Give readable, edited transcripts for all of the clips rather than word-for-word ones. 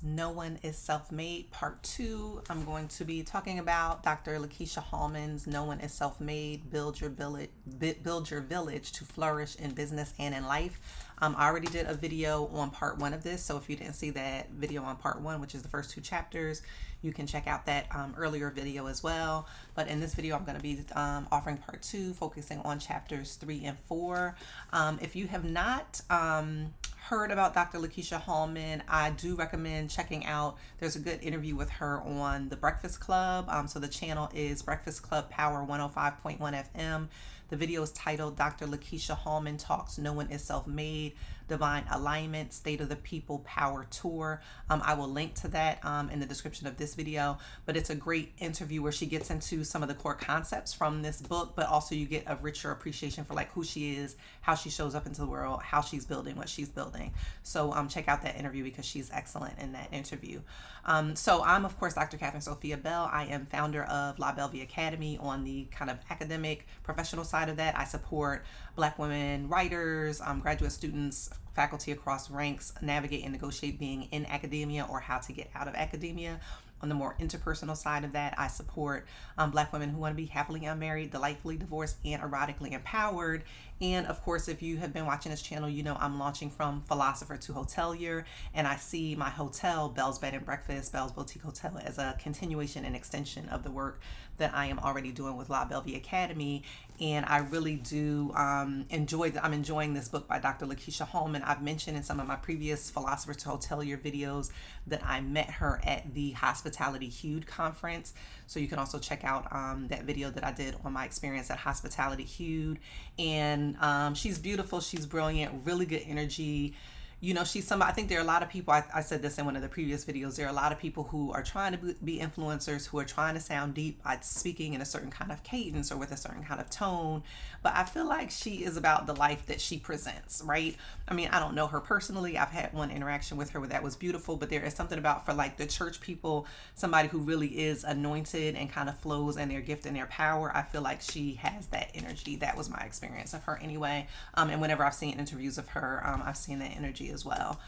No One is Self-Made, Part 2. I'm going to be talking about Dr. Lakeisha Hallman's No One is Self-Made, build your village to flourish in business and in life. I already did a video on part 1 of this, so if you didn't see that video on part 1, which is the first 2 chapters, you can check out that earlier video as well. But in this video, I'm going to be offering part 2, focusing on chapters 3 and 4. If you have not heard about Dr. Lakeisha Hallman, I do recommend checking out. There's a good interview with her on the Breakfast Club. So the channel is Breakfast Club Power 105.1 FM. The video is titled Dr. Lakeisha Hallman Talks No One is Self-Made, Divine Alignment, State of the People Power Tour. I will link to that in the description of this video, but it's a great interview where she gets into some of the core concepts from this book, but also you get a richer appreciation for like who she is, how she shows up into the world, how she's building what she's building. So check out that interview because she's excellent in that interview. So I'm, of course, Dr. Catherine Sophia Belle. I am founder of La Belle Academy on the kind of academic, professional side of that. I support Black women writers, graduate students, faculty across ranks navigate and negotiate being in academia or how to get out of academia. On the more interpersonal side of that, I support Black women who want to be happily unmarried, delightfully divorced, and erotically empowered. And of course, if you have been watching this channel, you know I'm launching from philosopher to hotelier, and I see my hotel, Belle's Bed and Breakfast, Belle's Boutique Hotel, as a continuation and extension of the work that I am already doing with La Belle Academy. And I really do I'm enjoying this book by Dr. Lakeisha Hallman. I've mentioned in some of my previous philosopher to hotelier videos that I met her at the Hospitality Hued conference. So you can also check out that video that I did on my experience at Hospitality Hued. And she's beautiful, she's brilliant, really good energy. You know, she's somebody, I think there are a lot of people, I said this in one of the previous videos, there are a lot of people who are trying to be influencers, who are trying to sound deep by speaking in a certain kind of cadence or with a certain kind of tone. But I feel like she is about the life that she presents, right? I mean, I don't know her personally. I've had one interaction with her where that was beautiful, but there is something about, for like the church people, somebody who really is anointed and kind of flows in their gift and their power. I feel like she has that energy. That was my experience of her anyway. And whenever I've seen interviews of her, I've seen that energy as well.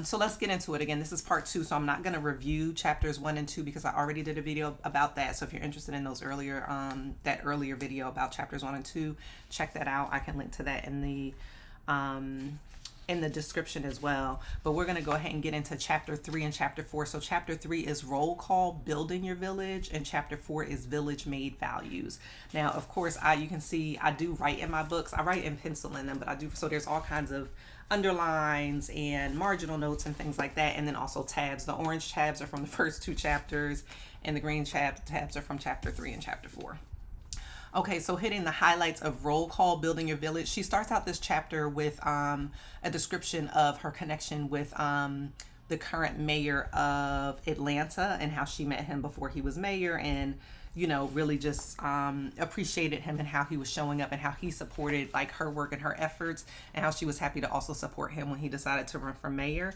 So let's get into it. Again, this is part 2, so I'm not going to review chapters 1 and 2 because I already did a video about that. So if you're interested in those earlier, that earlier video about chapters 1 and 2, check that out. I can link to that in the description as well. But we're going to go ahead and get into chapter 3 and chapter 4. So chapter 3 is roll call, building your village, and chapter 4 is village made values. Now, of course, you can see I do write in my books. I write in pencil in them, but I do, so there's all kinds of underlines and marginal notes and things like that, and then also tabs. The orange tabs are from the first 2 chapters, and the green tabs are from chapter 3 and chapter 4. Okay, so hitting the highlights of roll call, building your village. She starts out this chapter with a description of her connection with the current mayor of Atlanta and how she met him before he was mayor, and you know, really just appreciated him and how he was showing up and how he supported like her work and her efforts, and how she was happy to also support him when he decided to run for mayor.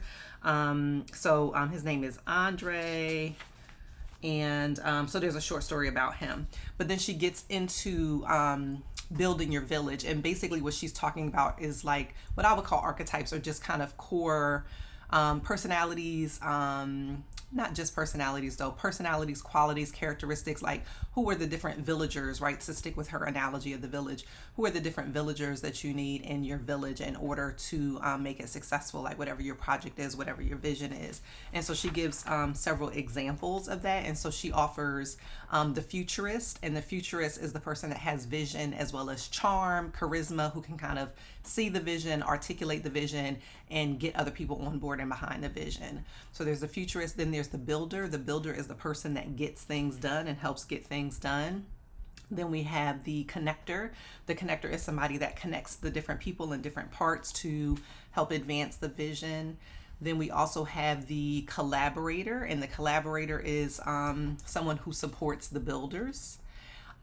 So his name is Andre. And so there's a short story about him. But then she gets into building your village. And basically what she's talking about is like what I would call archetypes, or just kind of core personalities, not just personalities though, personalities, qualities, characteristics, like who are the different villagers, right? To stick with her analogy of the village, who are the different villagers that you need in your village in order to make it successful, like whatever your project is, whatever your vision is. And so she gives several examples of that. And so she offers the futurist, and the futurist is the person that has vision as well as charm, charisma, who can kind of see the vision, articulate the vision, and get other people on board and behind the vision. So there's the futurist, then there's the builder. The builder is the person that gets things done and helps get things done. Then we have the connector. The connector is somebody that connects the different people in different parts to help advance the vision. Then we also have the collaborator, and the collaborator is someone who supports the builders.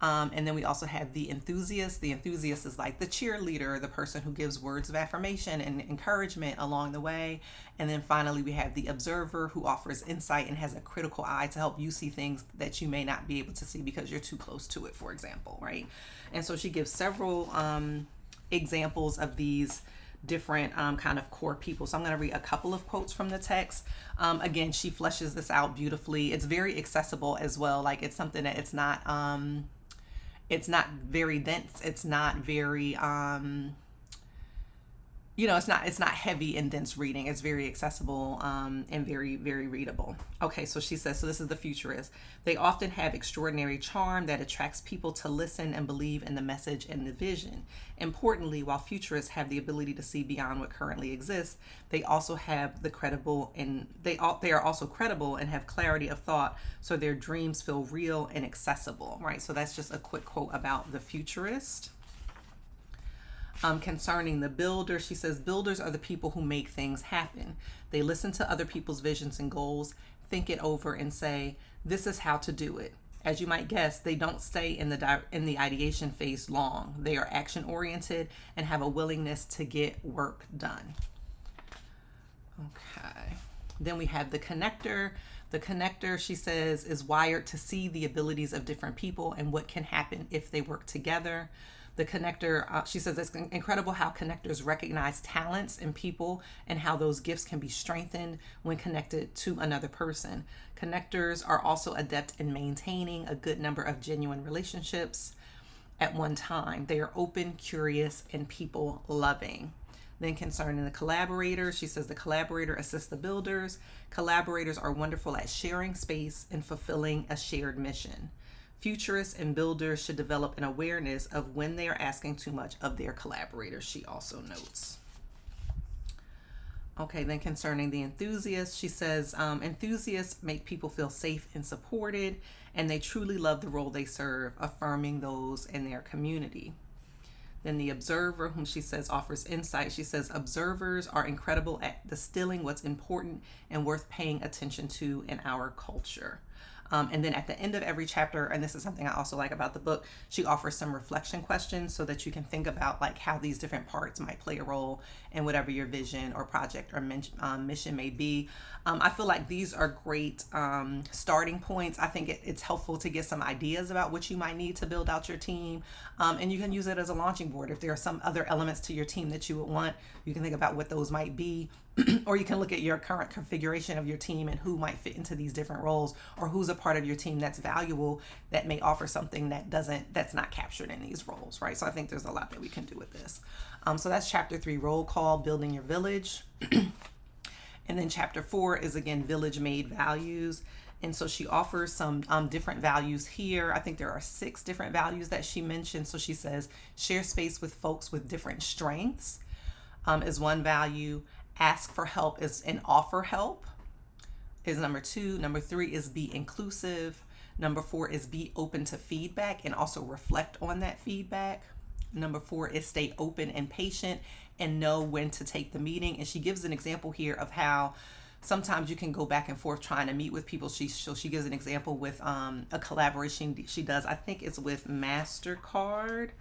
And then we also have the enthusiast. The enthusiast is like the cheerleader, the person who gives words of affirmation and encouragement along the way. And then finally, we have the observer, who offers insight and has a critical eye to help you see things that you may not be able to see because you're too close to it, for example, right? And so she gives several examples of these different kind of core people. So I'm going to read a couple of quotes from the text. Again, she fleshes this out beautifully. It's very accessible as well. Like, it's something that it's not very dense. It's not very it's not heavy and dense reading. It's very accessible and very, very readable. Okay, so she says, so this is the Futurist. They often have extraordinary charm that attracts people to listen and believe in the message and the vision. Importantly, while Futurists have the ability to see beyond what currently exists, they also have they are also credible and have clarity of thought, so their dreams feel real and accessible, right? So that's just a quick quote about the Futurist. Concerning the builder, she says, builders are the people who make things happen. They listen to other people's visions and goals, think it over, and say, this is how to do it. As you might guess, they don't stay in the ideation phase long. They are action oriented and have a willingness to get work done. Okay. Then we have the connector. The connector, she says, is wired to see the abilities of different people and what can happen if they work together. The connector, she says, it's incredible how connectors recognize talents in people and how those gifts can be strengthened when connected to another person. Connectors are also adept in maintaining a good number of genuine relationships at one time. They are open, curious, and people loving. Then concerning the collaborator, she says the collaborator assists the builders. Collaborators are wonderful at sharing space and fulfilling a shared mission. Futurists and builders should develop an awareness of when they are asking too much of their collaborators, she also notes. Okay, then concerning the enthusiast, she says, enthusiasts make people feel safe and supported, and they truly love the role they serve, affirming those in their community. Then the observer, whom she says offers insight, she says, observers are incredible at distilling what's important and worth paying attention to in our culture. And then at the end of every chapter, and this is something I also like about the book, she offers some reflection questions so that you can think about like how these different parts might play a role in whatever your vision or project or mission may be. I feel like these are great starting points. I think it's helpful to get some ideas about what you might need to build out your team. And you can use it as a launching board. If there are some other elements to your team that you would want, you can think about what those might be. Or you can look at your current configuration of your team and who might fit into these different roles, or who's a part of your team that's valuable that may offer something that's not captured in these roles, right? So I think there's a lot that we can do with this. So that's chapter 3, roll call, building your village. And then chapter 4 is again, village made values. And so she offers some different values here. I think there are 6 different values that she mentioned. So she says, share space with folks with different strengths is one value. Ask for help and offer help is number 2. Number 3 is be inclusive. Number 4 is be open to feedback and also reflect on that feedback. Number 4 is stay open and patient and know when to take the meeting. And she gives an example here of how sometimes you can go back and forth trying to meet with people. She gives an example with a collaboration she does. I think it's with MasterCard.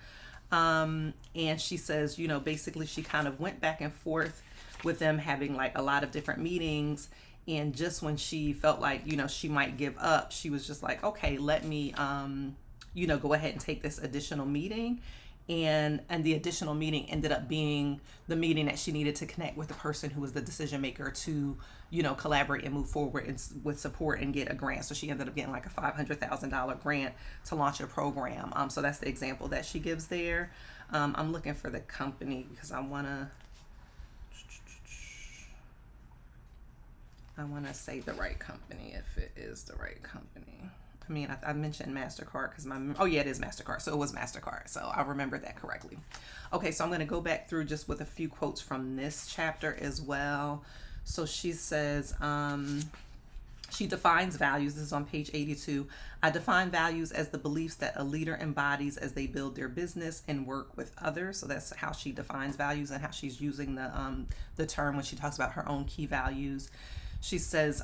And she says, basically she kind of went back and forth with them, having like a lot of different meetings. And just when she felt like, she might give up, she was just like, okay, let me, go ahead and take this additional meeting. And the additional meeting ended up being the meeting that she needed to connect with the person who was the decision maker to, collaborate and move forward with support and get a grant. So she ended up getting like a $500,000 grant to launch a program. So that's the example that she gives there. I'm looking for the company because I want to say the right company if it is the right company. I mean, I mentioned MasterCard because it is MasterCard. So it was MasterCard. So I remember that correctly. Okay, so I'm going to go back through just with a few quotes from this chapter as well. So she says, she defines values. This is on page 82. I define values as the beliefs that a leader embodies as they build their business and work with others. So that's how she defines values and how she's using the term when she talks about her own key values. She says,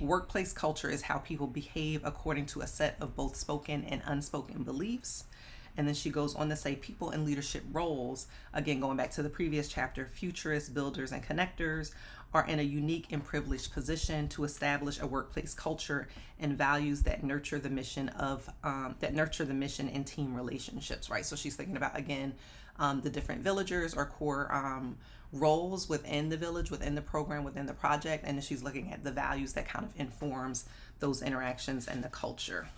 workplace culture is how people behave according to a set of both spoken and unspoken beliefs. And then she goes on to say people in leadership roles, again, going back to the previous chapter, futurists, builders, and connectors are in a unique and privileged position to establish a workplace culture and values that nurture the mission and team relationships, right? So she's thinking about, again, the different villagers or core roles within the village, within the program, within the project, and then she's looking at the values that kind of informs those interactions and the culture.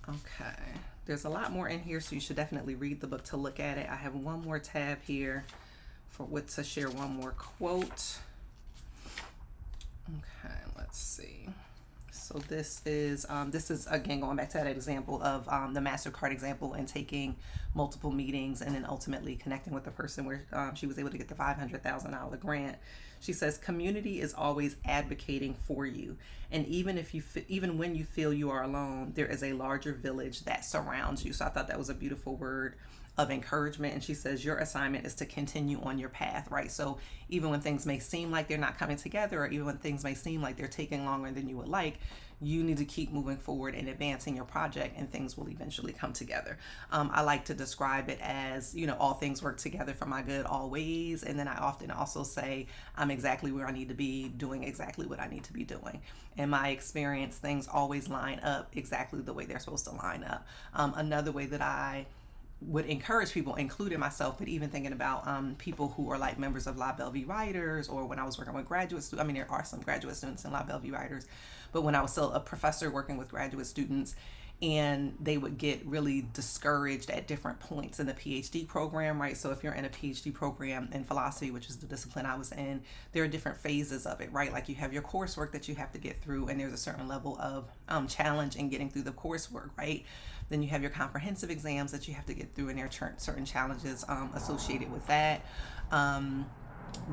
Okay, there's a lot more in here, so you should definitely read the book to look at it. I have one more tab here to share one more quote. Okay, let's see. So this is again going back to that example of the MasterCard example and taking multiple meetings and then ultimately connecting with the person where she was able to get the $500,000 grant. She says, community is always advocating for you. And even when you feel you are alone, there is a larger village that surrounds you. So I thought that was a beautiful word of encouragement. And she says, your assignment is to continue on your path, right? So even when things may seem like they're not coming together, or even when things may seem like they're taking longer than you would like, you need to keep moving forward and advancing your project, and things will eventually come together. I like to describe it as, all things work together for my good always. And then I often also say, I'm exactly where I need to be, doing exactly what I need to be doing. In my experience, things always line up exactly the way they're supposed to line up. Another way that I would encourage people, including myself, but even thinking about people who are like members of La Belle writers, or when I was working with graduate students, there are some graduate students in La Belle writers, but when I was still a professor working with graduate students, and they would get really discouraged at different points in the PhD program, right? So if you're in a PhD program in philosophy, which is the discipline I was in, there are different phases of it, right? Like you have your coursework that you have to get through, and there's a certain level of challenge in getting through the coursework, right? Then you have your comprehensive exams that you have to get through, and there are certain challenges associated with that.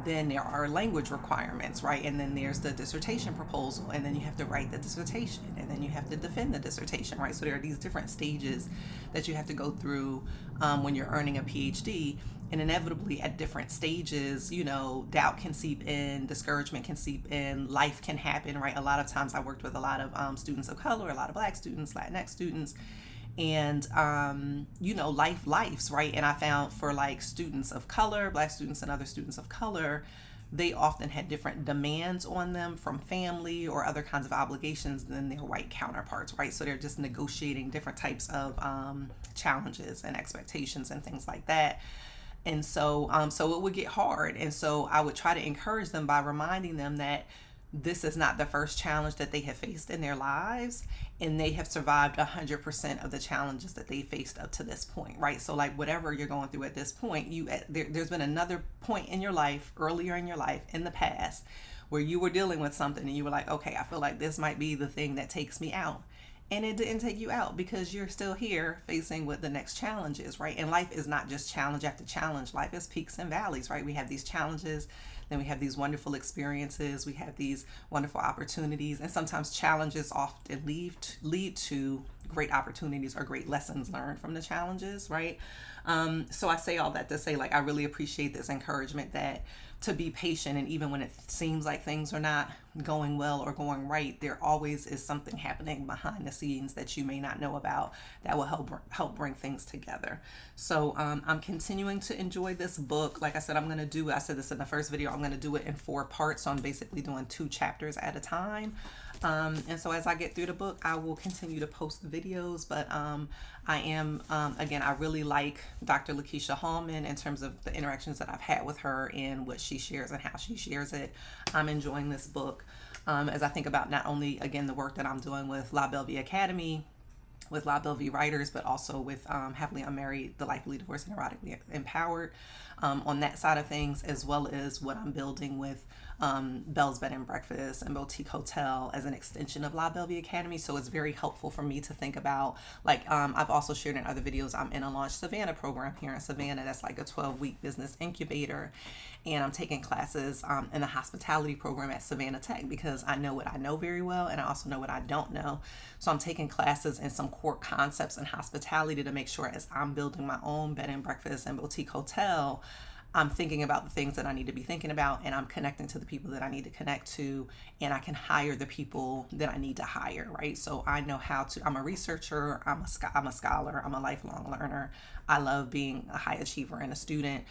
Then there are language requirements, right? And then there's the dissertation proposal, and then you have to write the dissertation, and then you have to defend the dissertation, right? So there are these different stages that you have to go through when you're earning a PhD. And inevitably at different stages, doubt can seep in, discouragement can seep in, life can happen, right? A lot of times I worked with a lot of students of color, a lot of Black students, Latinx students, and life's right. And I found for like students of color, Black students and other students of color, they often had different demands on them from family or other kinds of obligations than their white counterparts, right? So they're just negotiating different types of challenges and expectations and things like that. And so it would get hard. And so I would try to encourage them by reminding them that this is not the first challenge that they have faced in their lives, and they have survived 100% of the challenges that they faced up to this point, right? So like whatever you're going through at this point, there's been another point in your life, earlier in your life, in the past, where you were dealing with something and you were like, okay, I feel like this might be the thing that takes me out. And it didn't take you out because you're still here facing what the next challenge is, right? And life is not just challenge after challenge. Life is peaks and valleys, right? We have these challenges, then we have these wonderful experiences, we have these wonderful opportunities, and sometimes challenges often lead to great opportunities or great lessons learned from the challenges, right? So I say all that to say, like, I really appreciate this encouragement that to be patient, and even when it seems like things are not going well or going right, there always is something happening behind the scenes that you may not know about that will help bring things together. So I'm continuing to enjoy this book. Like I said, I said this in the first video, I'm going to do it in 4 parts. So I'm basically doing 2 chapters at a time. And so as I get through the book, I will continue to post the videos, but I really like Dr. Lakeisha Hallman in terms of the interactions that I've had with her and what she shares and how she shares it. I'm enjoying this book as I think about not only, again, the work that I'm doing with La Belle Academy, with La Belle writers, but also with Happily Unmarried, The Lifely Divorced and Erotically Empowered on that side of things, as well as what I'm building with Belle's Bed and Breakfast and Boutique Hotel as an extension of La Belle Academy. So it's very helpful for me to think about, like, I've also shared in other videos, I'm in a Launch Savannah program here in Savannah. That's like a 12-week business incubator. And I'm taking classes in the hospitality program at Savannah Tech because I know what I know very well, and I also know what I don't know. So I'm taking classes in some core concepts in hospitality to make sure as I'm building my own bed and breakfast and boutique hotel, I'm thinking about the things that I need to be thinking about, and I'm connecting to the people that I need to connect to, and I can hire the people that I need to hire, right? So I know how to, I'm a researcher, I'm a scholar, I'm a lifelong learner. I love being a high achiever and a student.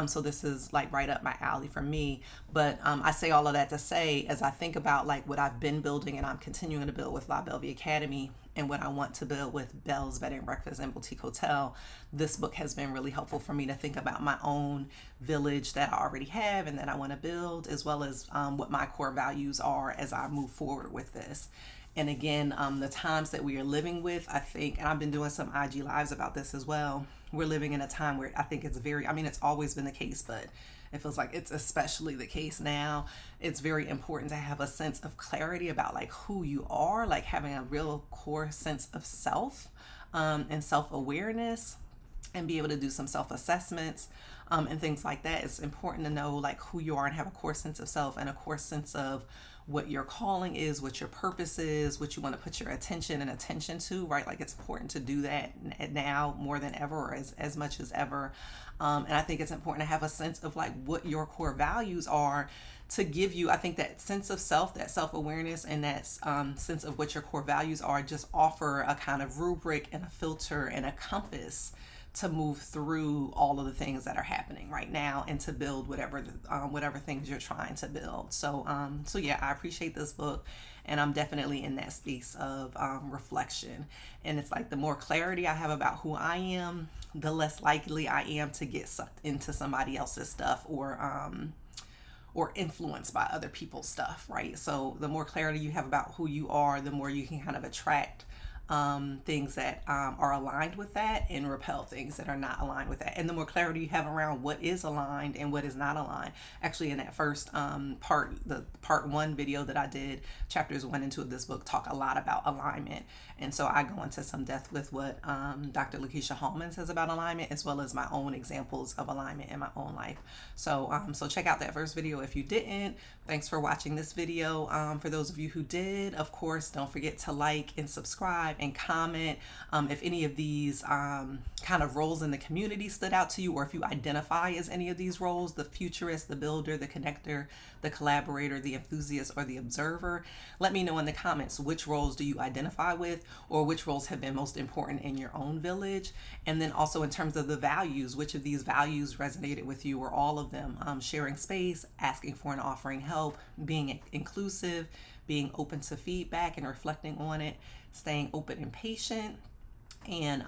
So this is like right up my alley for me. But I say all of that to say, as I think about like what I've been building and I'm continuing to build with La Belle Academy and what I want to build with Belle's Bed and Breakfast and Boutique Hotel, this book has been really helpful for me to think about my own village that I already have and that I want to build, as well as what my core values are as I move forward with this. And again, the times that we are living with, I think, and I've been doing some IG lives about this as well, we're living in a time where I think it's it's always been the case, but it feels like it's especially the case now. It's very important to have a sense of clarity about like who you are, like having a real core sense of self and self-awareness, and be able to do some self-assessments and things like that. It's important to know like who you are and have a core sense of self and a core sense of what your calling is, what your purpose is, what you want to put your attention to, right? Like it's important to do that now more than ever, or as much as ever. And I think it's important to have a sense of like what your core values are to give you, I think that sense of self, that self-awareness, and that sense of what your core values are just offer a kind of rubric and a filter and a compass to move through all of the things that are happening right now and to build whatever things you're trying to build. So yeah, I appreciate this book, and I'm definitely in that space of reflection. And it's like the more clarity I have about who I am, the less likely I am to get sucked into somebody else's stuff or influenced by other people's stuff, right? So the more clarity you have about who you are, the more you can kind of attract things that are aligned with that and repel things that are not aligned with that. And the more clarity you have around what is aligned and what is not aligned. Actually, in that first part 1 video that I did, chapters 1 and 2 of this book talk a lot about alignment. And so I go into some depth with what Dr. Lakeisha Hallman says about alignment, as well as my own examples of alignment in my own life. So check out that first video if you didn't. Thanks for watching this video. For those of you who did, of course, don't forget to like and subscribe and comment if any of these kind of roles in the community stood out to you, or if you identify as any of these roles: the futurist, the builder, the connector, the collaborator, the enthusiast, or the observer. Let me know in the comments which roles do you identify with, or which roles have been most important in your own village. And then also in terms of the values, which of these values resonated with you, or all of them. Sharing space, asking for and offering help, being inclusive, being open to feedback and reflecting on it, staying open and patient, and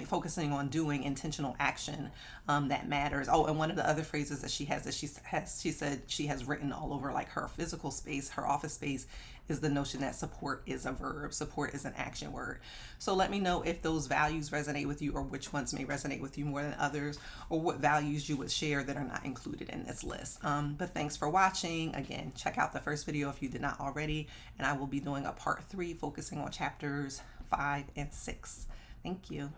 focusing on doing intentional action that matters. Oh, and one of the other phrases that she said she has written all over like her physical space, her office space, is the notion that support is a verb. Support is an action word. So let me know if those values resonate with you, or which ones may resonate with you more than others, or what values you would share that are not included in this list. But thanks for watching. Again, check out the first video if you did not already, and I will be doing a part 3 focusing on chapters 5 and 6. Thank you.